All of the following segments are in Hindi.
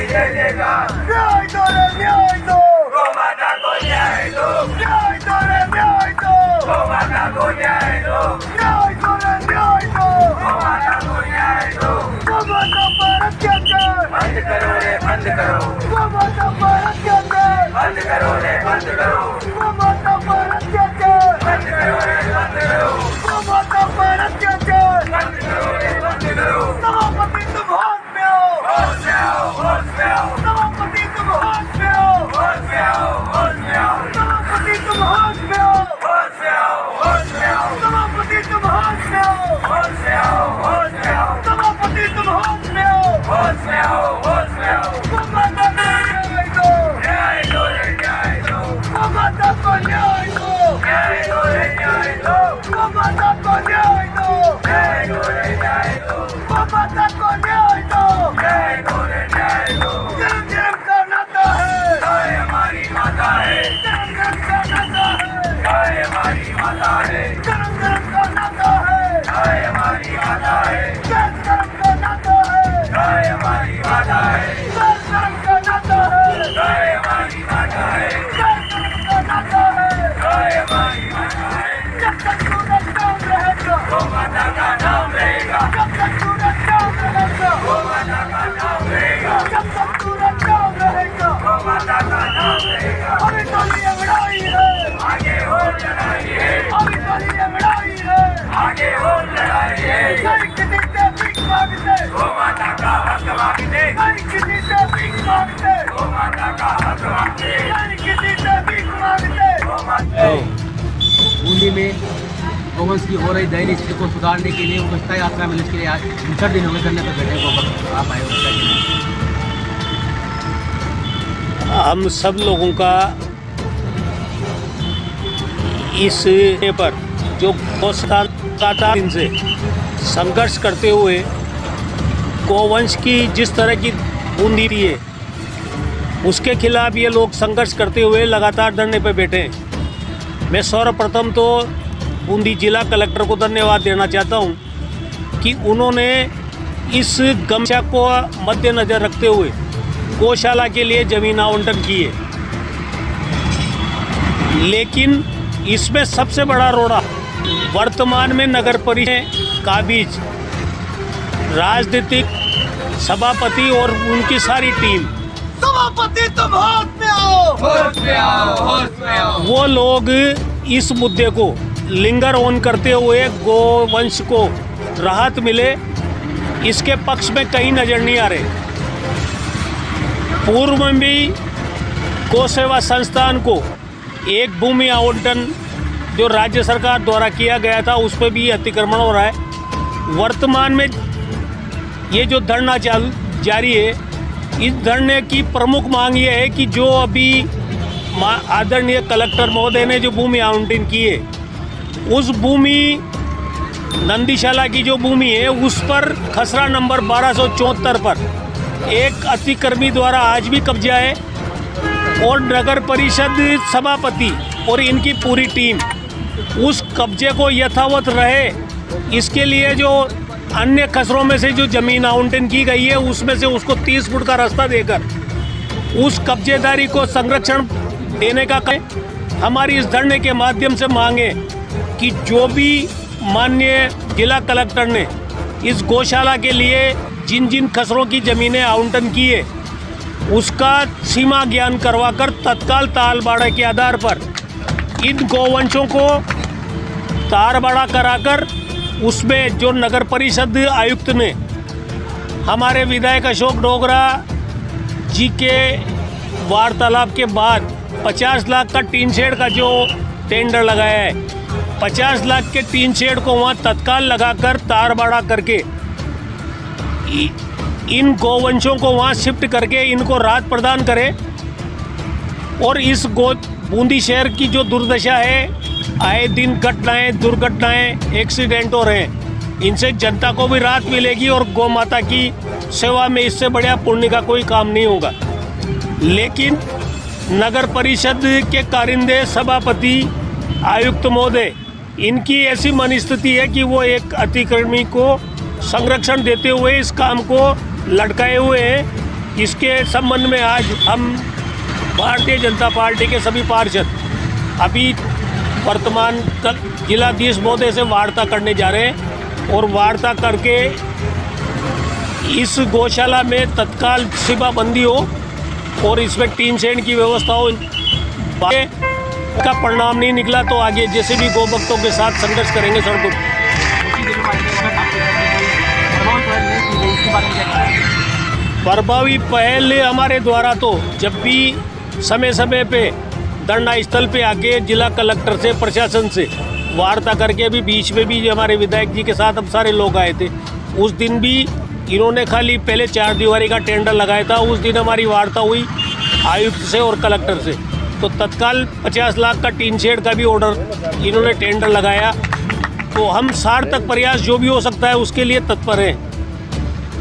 जय जयकार। न्याय दो रे न्याय दो, गौ माता को न्याय दो। न्याय दो रे न्याय दो, गौ माता को न्याय दो। न्याय दो रे न्याय दो, गौ माता को न्याय दो। गौ माता पर अत्याचार बंद करो रे बंद करो। गौ माता पर अत्याचार बंद करो रे बंद करो। गौ माता पर अत्याचार बंद करो रे बंद करो। गौ माता पर अत्याचार बंद करो रे बंद करो। सभापति तुम होश में आओ, होश में आओ होश में आओ। सभापति तुम होश में आओ, होश में आओ होश में आओ। सभापति तुम होश में आओ, होश में आओ होश में आओ। सभापति तुम होश में आओ, होश में आओ होश में आओ। सभापति तुम होश में आओ, होश में आओ होश में आओ। गौ माता को न्याय दो, न्याय दो रे न्याय दो। गौ माता को न्याय दो, न्याय दो रे न्याय दो। गौ माता को न्याय दो, न्याय दो रे न्याय दो। गौ माता को न्याय दो, न्याय दो रे न्याय दो। जन्म जन्म का नाता है, गाय हमारी माता है। जन्म जन्म का नाता है, गाय हमारी माता है। जन्म जन्म का नाता है, गाय हमारी माता है। जन्म जन्म का नाता है, गाय हमारी माता है। जन्म जन्म का नाता है, गाय हमारी माता है। जन्म जन्म का नाता है, गाय हमारी माता है। जब तक सूरज चांद रहेगा, गौ माता का नाम रहेगा। जब तक सूरज चांद रहेगा, गौ माता का नाम रहेगा। जब तक सूरज चांद रहेगा, गौ माता का नाम रहेगा। अभी तो ये लड़ाई है, आगे और लड़ाई है। अभी तो ये लड़ाई है, आगे और लड़ाई है। नहीं किसी से भीख मांगते, गौ माता का हक मांगते। नहीं किसी से भीख मांगते, गौ माता का हक मांगते। नहीं किसी से भीख मांगते। गौ माता बूंदी में गौवंश की हो रही दयनीय स्थिति को सुधारने के लिए स्वच्छता यात्रा में इसके लिए आज 3 दिन हुए करने पर बैठे को आप आए हो। हम सब लोगों का इस पर जो लगातार से संघर्ष करते हुए गौवंश की जिस तरह की बूंदी थी है उसके खिलाफ ये लोग संघर्ष करते हुए लगातार धरने पर बैठे हैं। मैं सर्वप्रथम तो बूंदी जिला कलेक्टर को धन्यवाद देना चाहता हूं कि उन्होंने इस गमछा को मद्देनज़र रखते हुए गौशाला के लिए ज़मीन आवंटन की है। लेकिन इसमें सबसे बड़ा रोड़ा वर्तमान में नगर परिषद का बीच राजनीतिक सभापति और उनकी सारी टीम सभापति तुम होश में आओ, होश में आओ होश में आओ। वो लोग इस मुद्दे को लिंगर ऑन करते हुए गोवंश को राहत मिले इसके पक्ष में कहीं नजर नहीं आ रहे। पूर्व में भी गौ सेवा संस्थान को एक भूमि आवंटन जो राज्य सरकार द्वारा किया गया था उस पर भी अतिक्रमण हो रहा है। वर्तमान में ये जो धरना जारी है, इस धरने की प्रमुख मांग ये है कि जो अभी आदरणीय कलेक्टर महोदय ने जो भूमि आवंटन की है उस भूमि नंदीशाला की जो भूमि है उस पर खसरा नंबर 1274 पर एक अतिक्रमी द्वारा आज भी कब्जा है और नगर परिषद सभापति और इनकी पूरी टीम उस कब्जे को यथावत रहे इसके लिए जो अन्य खसरों में से जो ज़मीन आवंटन की गई है उसमें से उसको 30 फुट का रास्ता देकर उस कब्जेदारी को संरक्षण देने का हमारी इस धरने के माध्यम से मांगे कि जो भी माननीय जिला कलेक्टर ने इस गौशाला के लिए जिन जिन खसरों की ज़मीनें आवंटन की है उसका सीमा ज्ञान करवाकर तत्काल तालबाड़ा के आधार पर इन गौवंशों को तारबाड़ा कराकर उसमें जो नगर परिषद आयुक्त ने हमारे विधायक अशोक डोगरा जी के वार्तालाप के बाद 50 लाख का टीन शेड का जो टेंडर लगाया है 50 लाख के टीन शेड को वहाँ तत्काल लगाकर तारबाड़ा करके इन गौवंशों को वहाँ शिफ्ट करके इनको राहत प्रदान करें और इस बूंदी शहर की जो दुर्दशा है आए दिन घटनाएं दुर्घटनाएं एक्सीडेंट हो रहे हैं इनसे जनता को भी राहत मिलेगी और गौ माता की सेवा में इससे बढ़िया पुण्य का कोई काम नहीं होगा। लेकिन नगर परिषद के कारिंदे सभापति आयुक्त महोदय इनकी ऐसी मनस्थिति है कि वो एक अतिक्रमी को संरक्षण देते हुए इस काम को लटकाए हुए हैं इसके संबंध में आज हम भारतीय जनता पार्टी के सभी पार्षद अभी वर्तमान जिलाधीश महोदय से वार्ता करने जा रहे हैं और वार्ता करके इस गौशाला में तत्काल शिबाबंदी हो और इसमें टीन शेड की व्यवस्था हो। का परिणाम नहीं निकला तो आगे जैसे भी गौ भक्तों के साथ संघर्ष करेंगे सड़कों प्रभावी पहल हमारे द्वारा तो जब भी समय समय पे धरना स्थल पे आके जिला कलेक्टर से प्रशासन से वार्ता करके अभी बीच में भी हमारे विधायक जी के साथ हम सारे लोग आए थे। उस दिन भी इन्होंने खाली पहले 4 दीवारी का टेंडर लगाया था। उस दिन हमारी वार्ता हुई आयुक्त से और कलेक्टर से, तो तत्काल 50 लाख का टीन शेड का भी ऑर्डर इन्होंने टेंडर लगाया। तो हम सार्थक प्रयास जो भी हो सकता है उसके लिए तत्पर हैं।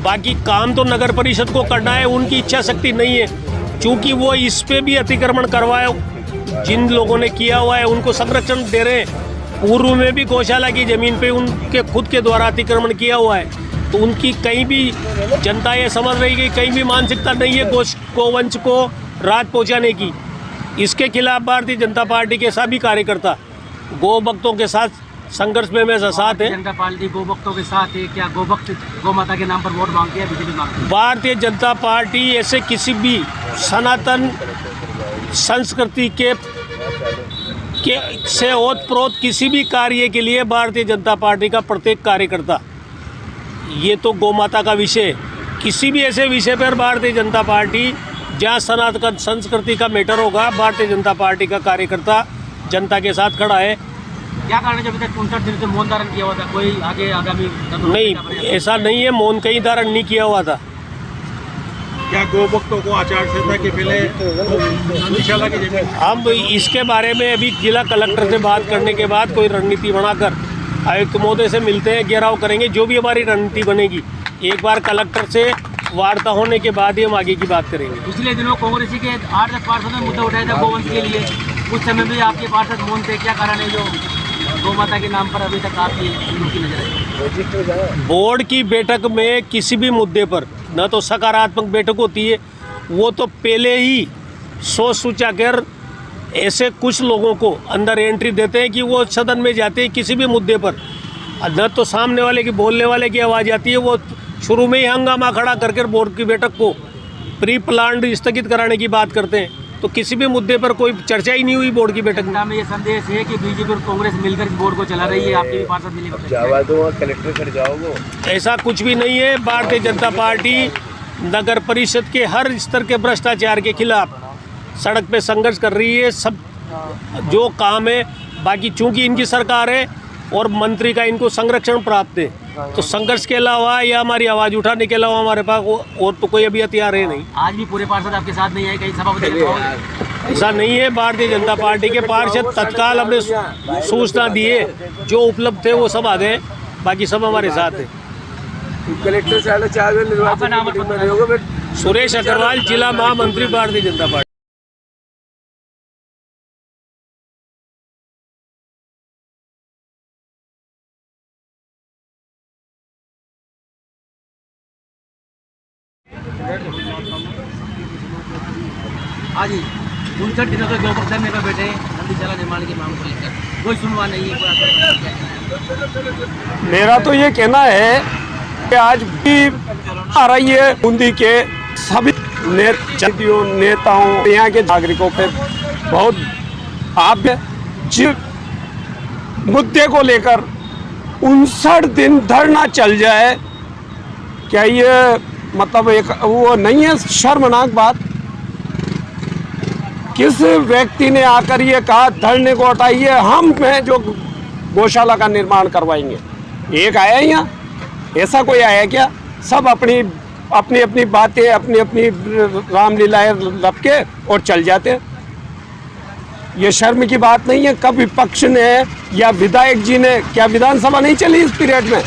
बाकी काम तो नगर परिषद को करना है, उनकी इच्छा शक्ति नहीं है क्योंकि वो इस पे भी अतिक्रमण करवाए जिन लोगों ने किया हुआ है उनको संरक्षण दे रहे हैं। पूर्व में भी गौशाला की ज़मीन पे उनके खुद के द्वारा अतिक्रमण किया हुआ है, तो उनकी कहीं भी जनता ये समझ रही कि कहीं भी मानसिकता नहीं है गोवंश को राहत पहुंचाने की। इसके खिलाफ भारतीय जनता पार्टी के सभी कार्यकर्ता गौ भक्तों के साथ संघर्ष में हमेशा साथ है। जनता पार्टी गौ भक्तों के साथ है। क्या गौ भक्त गौ माता के नाम पर वोट मांगती है, बीजेपी मांगती है? भारतीय जनता पार्टी ऐसे किसी भी सनातन संस्कृति के से ओतप्रोत किसी भी कार्य के लिए भारतीय जनता पार्टी का प्रत्येक कार्यकर्ता, ये तो गौ माता का विषय, किसी भी ऐसे विषय पर भारतीय जनता पार्टी जहाँ सनातन संस्कृति का मैटर होगा भारतीय जनता पार्टी का कार्यकर्ता जनता के साथ खड़ा है। क्या कारण है जब तक 59 दिन से मौन धारण किया हुआ था, कोई आगे आगामी नहीं, ऐसा नहीं है, मौन कहीं धारण नहीं किया हुआ था। क्या गौ भक्तों को आचार संहिता के पहले गौशाला की जमीन? हम इसके बारे में अभी जिला कलेक्टर से बात करने के बाद कोई रणनीति बनाकर आयुक्त महोदय से मिलते हैं, घेराव करेंगे। जो भी हमारी रणनीति बनेगी एक बार कलेक्टर से वार्ता होने के बाद ही हम आगे की बात करेंगे। पिछले दिनों कांग्रेस के 8-10 पार्षदों ने मुद्दा उठाया था गोवंश के लिए, उस समय भी आपके पार्षद मौन थे। क्या कारण है जो गौ माता के नाम पर अभी तक आपकी नजर है? बोर्ड की बैठक में किसी भी मुद्दे पर न तो सकारात्मक बैठक होती है, वो तो पहले ही सोच सोचा कर ऐसे कुछ लोगों को अंदर एंट्री देते हैं कि वो सदन में जाते हैं किसी भी मुद्दे पर, न तो सामने वाले की बोलने वाले की आवाज़ आती है, वो शुरू में ही हंगामा खड़ा करके बोर्ड की बैठक को प्री प्लान्ड स्थगित कराने की बात करते हैं। तो किसी भी मुद्दे पर कोई चर्चा ही नहीं हुई बोर्ड की बैठक में। ये संदेश है कि बीजेपी और कांग्रेस मिलकर इस बोर्ड को चला रही है, आपके भी पार्षद मिलेंगे। ऐसा कुछ भी नहीं है। भारतीय जनता पार्टी नगर परिषद के हर स्तर के भ्रष्टाचार के खिलाफ सड़क पे संघर्ष कर रही है। सब जो काम है, बाकी चूंकि इनकी सरकार है और मंत्री का इनको संरक्षण प्राप्त है, तो संघर्ष के अलावा या हमारी आवाज़ उठाने के अलावा हमारे पास और तो कोई अभी हथियार है नहीं। आज भी पूरे पार्षद आपके साथ नहीं आए, कहीं सभापति? ऐसा नहीं है। भारतीय जनता पार्टी के पार्षद तत्काल हमने सूचना दिए, जो उपलब्ध थे वो सब आ गए, बाकी सब हमारे साथ है। कलेक्टर सुरेश अग्रवाल, जिला महामंत्री, भारतीय जनता पार्टी। हाँ जी, 59 दिनों से गौ धरने पर बैठे नंदीशाला निर्माण की मांग को लेकर कोई सुनवाई नहीं है। मेरा तो ये कहना है कि आज भी आ रही है बूंदी के सभी नेताओं यहाँ के नागरिकों पे बहुत आप जिस मुद्दे को लेकर 59 दिन धरना चल जाए, क्या ये मतलब एक वो नहीं है शर्मनाक बात? किस व्यक्ति ने आकर ये कहा धरने को हटाइए, हम में जो गौशाला का निर्माण करवाएंगे? एक आया यहाँ? ऐसा कोई आया क्या? सब अपनी अपनी बातें अपनी रामलीलाएं लपके और चल जाते। ये शर्म की बात नहीं है। कब विपक्ष ने या विधायक जी ने, क्या विधानसभा नहीं चली इस पीरियड में?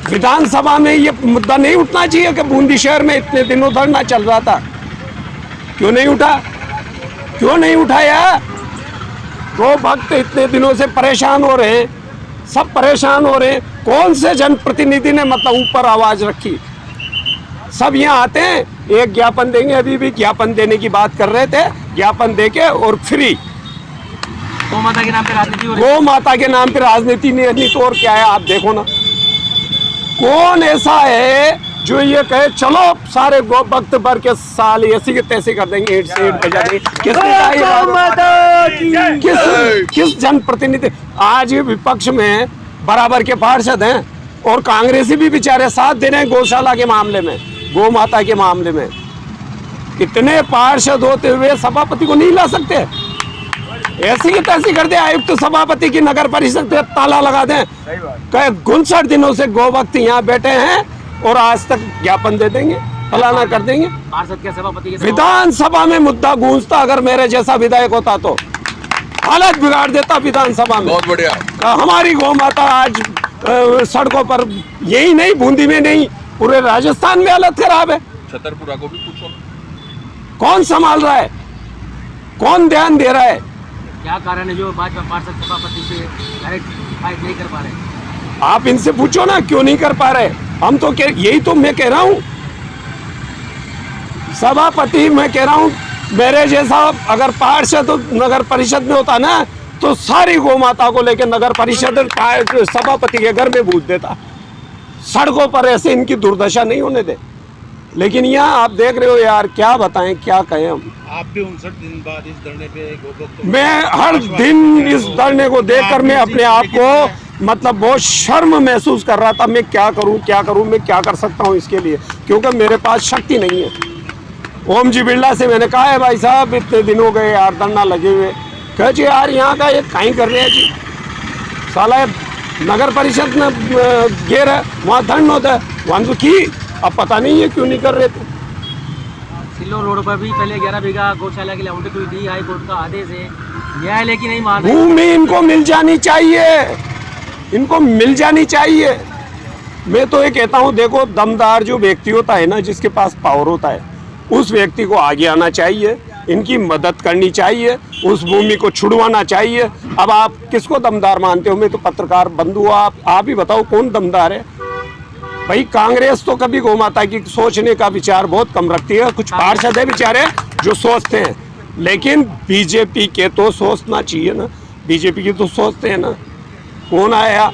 विधानसभा में ये मुद्दा नहीं उठना चाहिए कि बूंदी शहर में इतने दिनों धरना चल रहा था, क्यों नहीं उठा? क्यों नहीं उठाया? गौ भक्त इतने दिनों से परेशान हो रहे हैं, सब परेशान हो रहे हैं। कौन से जनप्रतिनिधि ने मतलब ऊपर आवाज रखी? सब यहाँ आते हैं एक ज्ञापन देंगे, अभी भी ज्ञापन देने की बात कर रहे थे, ज्ञापन देके और फ्री। गौ माता के नाम पे राजनीति हो रही है। गौ माता के नाम पे राजनीति नहीं तो और क्या है, आप देखो ना। कौन ऐसा है जो ये कहे चलो सारे गौ भक्त भर के साल ऐसी के तैसे कर देंगे, ईंट से ईंट बजा देंगे? किसने कहा ये बात? किस जनप्रतिनिधि? आज विपक्ष में बराबर के पार्षद हैं और कांग्रेसी भी बेचारे साथ दे रहे हैं गौशाला के मामले में, गौ माता के मामले में। इतने पार्षद होते हुए सभापति को नहीं ला सकते? ऐसी की तैसी कर दे, आयुक्त सभापति की नगर परिषद पे ताला लगा दें, कहे 59 दिनों से गौ भक्त यहाँ बैठे हैं और आज तक ज्ञापन दे देंगे, फलाना कर देंगे। पार्षद के सभापति के विधानसभा में मुद्दा गूंजता, अगर मेरे जैसा विधायक होता तो हालत बिगाड़ देता विधानसभा में। बहुत बढ़िया। हमारी गौ माता आज सड़कों पर, यही नहीं बूंदी में नहीं, पूरे राजस्थान में हालत खराब है। छतरपुरा को भी पूछो, कौन संभाल रहा है, कौन ध्यान दे रहा है? क्या कारण है जो भाजपा पार्षद सभापति से डायरेक्ट फाइट नहीं कर पा रहे? आप इनसे पूछो ना क्यों नहीं कर पा रहे। हम तो यही तो मैं कह रहा हूं, सभापति मैं कह रहा हूं, मेरे जैसा अगर पार्षद नगर परिषद में होता ना तो सारी गौ माता को लेकर नगर परिषद सभापति के घर में बूझ देता, सड़कों पर ऐसे इनकी दुर्दशा नहीं होने दे। लेकिन यहाँ आप देख रहे हो यार, क्या बताएं क्या कहें हम। आप भी 59 दिन बाद इस धरने पे गोभक्त, मैं हर दिन इस धरने को देखकर मैं अपने आप को मतलब बहुत शर्म महसूस कर रहा था। मैं क्या करूं, मैं क्या कर सकता हूं इसके लिए, क्योंकि मेरे पास शक्ति नहीं है। ओम जी बिरला से मैंने कहा है भाई साहब इतने दिन हो गए यार धरना लगे हुए, कहे जी यार यहाँ का ये कहीं कर रहे हैं जी, साला नगर परिषद में घेर है, वहाँ धरना होता है, वहाँ तो की अब पता नहीं है क्यों नहीं कर रहे थे। सिल्लोर रोड पर भी पहले 11 बीघा गौशाला के लिए आवंटित हुई थी, हाई कोर्ट का आदेश है, न्यायालय की नहीं मान रही। भूमि इनको मिल जानी चाहिए, इनको मिल जानी चाहिए। मैं तो ये कहता हूँ, देखो दमदार जो व्यक्ति होता है ना, जिसके पास पावर होता है, उस व्यक्ति को आगे आना चाहिए, इनकी मदद करनी चाहिए, उस भूमि को छुड़वाना चाहिए। अब आप किसको दमदार मानते हो? मैं तो पत्रकार बंधु, आप ही बताओ कौन दमदार है भाई? कांग्रेस तो कभी गौ माता की सोचने का विचार बहुत कम रखती है, कुछ पार्षद है बेचारे जो सोचते हैं, लेकिन बीजेपी के तो सोचना चाहिए ना, बीजेपी की तो सोचते हैं ना। कौन आया,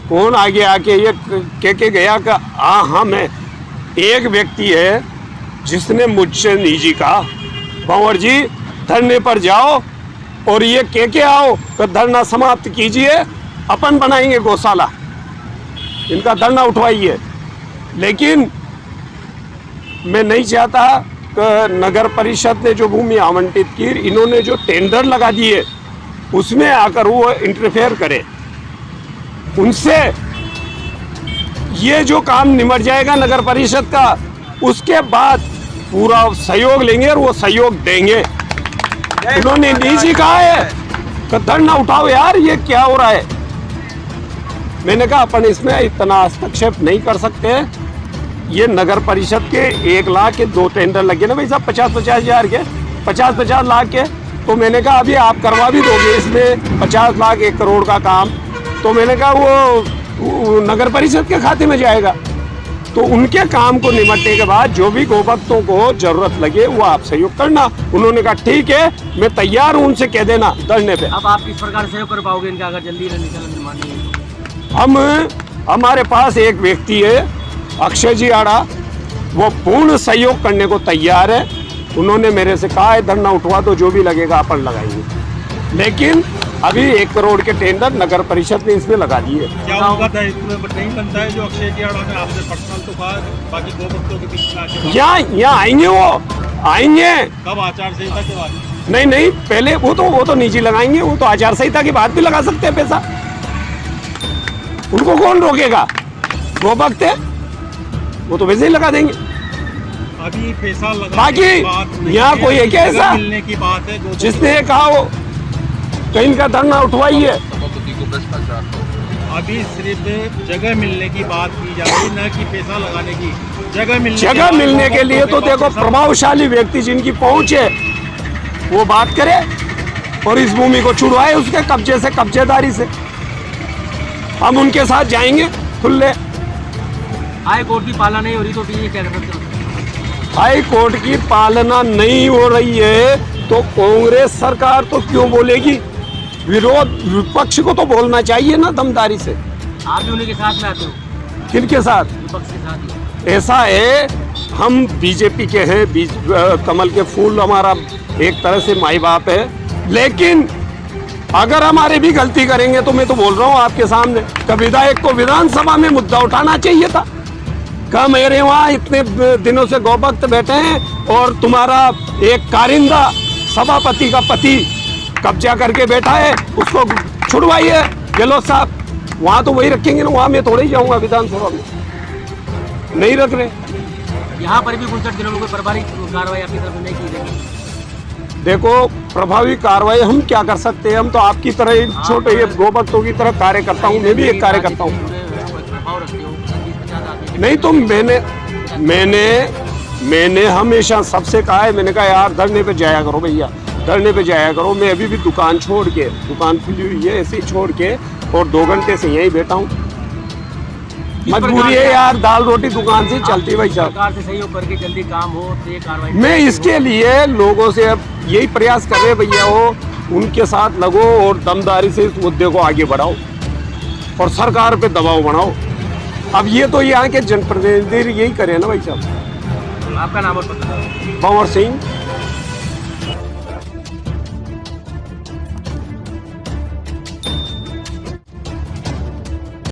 कौन आगे आके ये कह के गया कि हाँ मैं, एक व्यक्ति है जिसने मुझसे निजी कहा भंवर जी धरने पर जाओ और ये कह के आओ कि धरना समाप्त कीजिए, अपन बनाएंगे गौशाला, इनका धरना उठवाइए। लेकिन मैं नहीं चाहता कि नगर परिषद ने जो भूमि आवंटित की, इन्होंने जो टेंडर लगा दिए उसमें आकर वो इंटरफेयर करे, उनसे ये जो काम निमट जाएगा नगर परिषद का, उसके बाद पूरा सहयोग लेंगे और वो सहयोग देंगे। इन्होंने निजी कहा है कि धरना उठाओ यार, ये क्या हो रहा है। मैंने कहा अपन इसमें इतना हस्तक्षेप नहीं कर सकते। ये नगर परिषद के 1 लाख के 2 टेंडर लगे ना भाई साहब, 50-50 हज़ार के, 50-50 लाख के। तो मैंने कहा अभी आप करवा भी दोगे इसमें 50 लाख 1 करोड़ का काम, तो मैंने कहा वो नगर परिषद के खाते में जाएगा। तो उनके काम को निपटने के बाद जो भी गोभक्तों को जरूरत लगे वो आप सहयोग करना। उन्होंने कहा ठीक है, मैं तैयार हूँ, उनसे कह देना धरने पे। अब आप किस प्रकार सहयोग कर पाओगे इनका, अगर जल्दी निर्माण नहीं है? हमारे पास एक व्यक्ति है अक्षय जी आड़ा, वो पूर्ण सहयोग करने को तैयार है। उन्होंने मेरे से कहा है धरना उठवा दो, जो भी लगेगा अपन लगाएंगे। लेकिन अभी 1 करोड़ के टेंडर नगर परिषद ने इसमें लगा दिए। क्या होगा था इसमें नहीं बनता है जो अक्षय जी आड़ा ने आपसे पर्सनल तो कहा, बाकी गोभक्तों के बीच यहाँ आएंगे, वो आएंगे कब? आचार संहिता के बाद? नहीं पहले वो तो निजी लगाएंगे, वो तो आचार संहिता के बाद भी लगा सकते हैं पैसा, उनको कौन रोकेगा? गोभक्त है वो तो वैसे ही लगा देंगे। अभी पैसा लगा बाकी यहाँ कोई है क्या ऐसा मिलने की बात है जिसने कहा हो कहीं का धरना उठवाइए? अभी सिर्फ जगह मिलने की बात की जा रही, न कि पैसा लगाने की। जगह मिलने के लिए तो देखो प्रभावशाली व्यक्ति जिनकी पहुंच है वो बात करे और इस भूमि को छुड़वाए उसके कब्जे से, कब्जेदारी से। हम उनके साथ जाएंगे खुले। हाई कोर्ट की पालना नहीं हो रही तो भी ये क्या कर सकते हो? हाई कोर्ट की पालना नहीं हो रही है तो कांग्रेस सरकार तो क्यों बोलेगी? विपक्ष को तो बोलना चाहिए ना दमदारी से। आप भी उन्हीं के साथ में आते हो, किनके साथ? विपक्ष के साथ ही। ऐसा है, हम बीजेपी के हैं, कमल के फूल हमारा एक तरह से माई बाप है, लेकिन अगर हमारे भी गलती करेंगे तो मैं तो बोल रहा हूँ आपके सामने, कभी विधायक को विधानसभा में मुद्दा उठाना चाहिए था। क्या मेरे वहाँ इतने दिनों से गौभक्त बैठे हैं और तुम्हारा एक कारिंदा सभापति का पति कब्जा करके बैठा है, उसको छुड़वाइए गहलोत साहब। वहाँ तो वही रखेंगे ना, वहाँ मैं थोड़ा ही जाऊँगा विधानसभा में, नहीं रख रहे। यहाँ पर भी 59 दिनों में कोई प्रभारी कार्रवाई आपकी तरफ से नहीं की जाएगी? देखो, प्रभावी कार्रवाई हम क्या कर सकते हैं? हम तो आपकी तरह ही छोटे गोभक्तों की तरह कार्य करता हूँ, मैं भी एक कार्य करता हूँ। नहीं तो मैंने हमेशा सबसे कहा है, मैंने कहा यार धरने पे जाया करो भैया, धरने पे जाया करो। मैं अभी भी दुकान छोड़ के, दुकान खुली हुई है ऐसे ही छोड़ के, और 2 घंटे से यहीं बैठा हूँ। मजबूरी है यार, दाल रोटी दुकान से चलती है भाई साहब। सरकार से सहयोग करके जल्दी काम हो तो ये कार्रवाई। मैं इसके लिए लोगों से अब यही प्रयास कर रहे भैया हो, उनके साथ लगो और दमदारी से इस मुद्दे को आगे बढ़ाओ और सरकार पे दबाव बनाओ। अब ये तो यहाँ के जनप्रतिनिधि यही करें ना भाई साहब। आपका नाम और पता? भंवर सिंह,